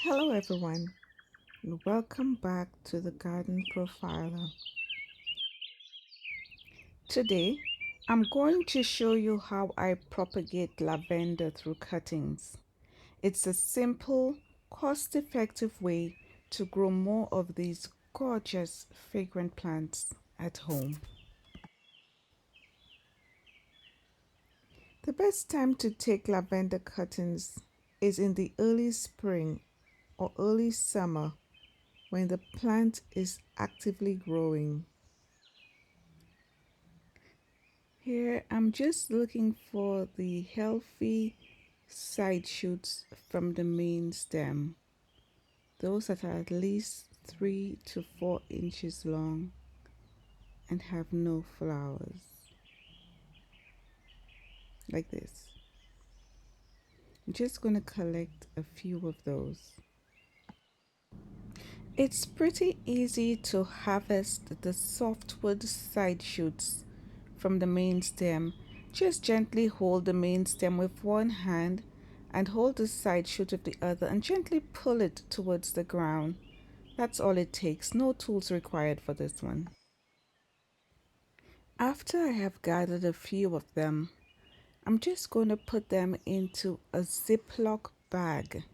Hello everyone and welcome back to the Garden Profiler. Today I'm going to show you how I propagate lavender through cuttings. It's a simple, cost-effective way to grow more of these gorgeous fragrant plants at home. The best time to take lavender cuttings is in the early spring or early summer when the plant is actively growing. Here, I'm just looking for the healthy side shoots from the main stem. Those that are at least 3 to 4 inches long and have no flowers. Like this. I'm just going to collect a few of those. It's pretty easy to harvest the softwood side shoots from the main stem. Just gently hold the main stem with one hand and hold the side shoot with the other and gently pull it towards the ground. That's all it takes. No tools required for this one. After I have gathered a few of them, I'm just going to put them into a Ziploc bag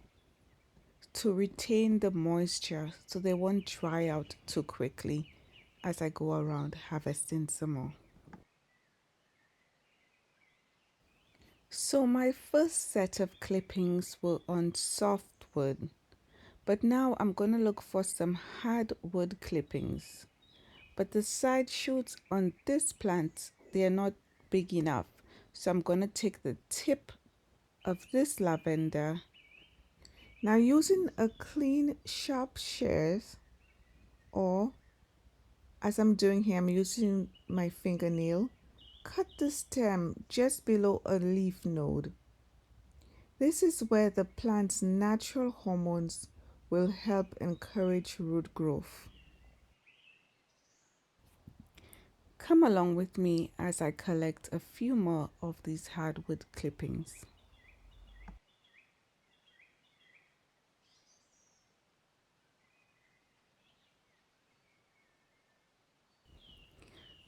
to retain the moisture so they won't dry out too quickly as I go around harvesting some more. So my first set of clippings were on softwood, but now I'm going to look for some hardwood clippings. But the side shoots on this plant, they are not big enough. So I'm going to take the tip of this lavender. Now using a clean sharp shears, or as I'm doing here, I'm using my fingernail, cut the stem just below a leaf node. This is where the plant's natural hormones will help encourage root growth. Come along with me as I collect a few more of these hardwood clippings.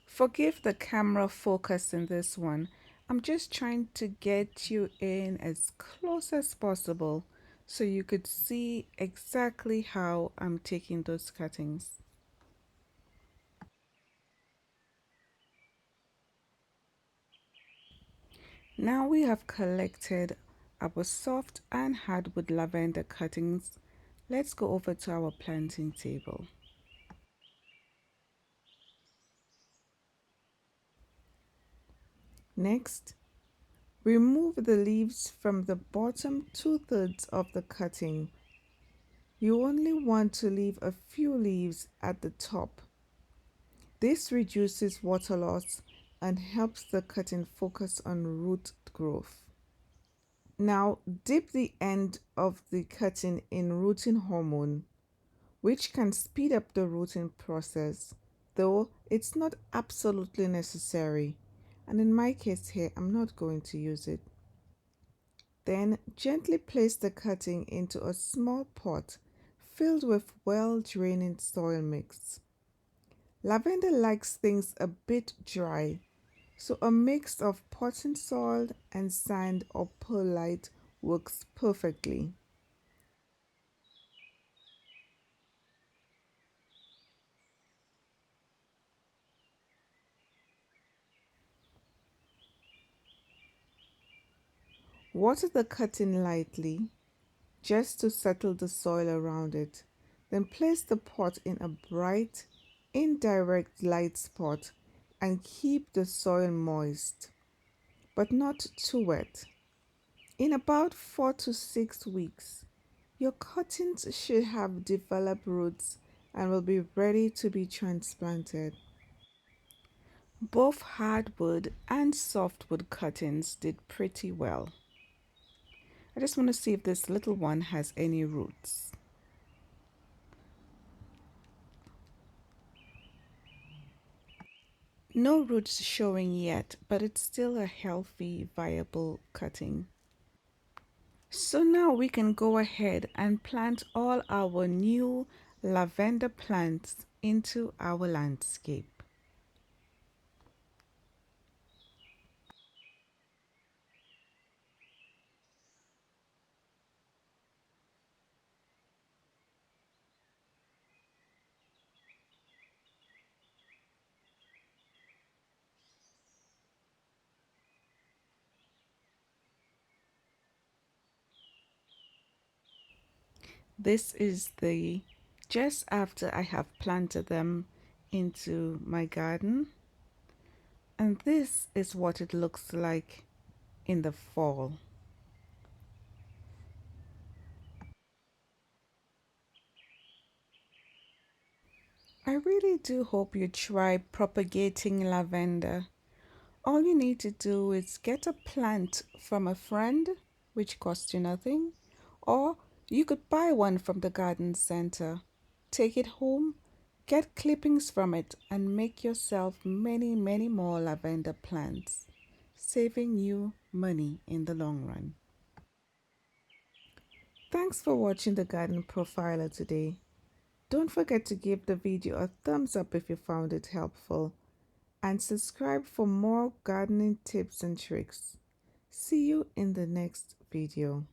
Forgive the camera focus in this one. I'm just trying to get you in as close as possible so you could see exactly how I'm taking those cuttings. Now we have collected our soft and hardwood lavender cuttings. Let's go over to our planting table. Next, remove the leaves from the bottom 2/3 of the cutting. You only want to leave a few leaves at the top. This reduces water loss and helps the cutting focus on root growth. Now dip the end of the cutting in rooting hormone, which can speed up the rooting process, though it's not absolutely necessary. And in my case here, I'm not going to use it. Then gently place the cutting into a small pot filled with well-draining soil mix. Lavender likes things a bit dry, so a mix of potting soil and sand or perlite works perfectly. Water the cutting lightly, just to settle the soil around it. Then place the pot in a bright, indirect light spot and keep the soil moist, but not too wet. In about 4 to 6 weeks, your cuttings should have developed roots and will be ready to be transplanted. Both hardwood and softwood cuttings did pretty well. I just want to see if this little one has any roots. No roots showing yet, but it's still a healthy, viable cutting. So now we can go ahead and plant all our new lavender plants into our landscape. This is the just after I have planted them into my garden, and this is what it looks like in the fall. I really do hope you try propagating lavender. All you need to do is get a plant from a friend, which costs you nothing, or you could buy one from the garden center. Take it home, get clippings from it, and make yourself many, many more lavender plants, saving you money in the long run. Thanks for watching the Garden Profiler today. Don't forget to give the video a thumbs up if you found it helpful, and subscribe for more gardening tips and tricks. See you in the next video.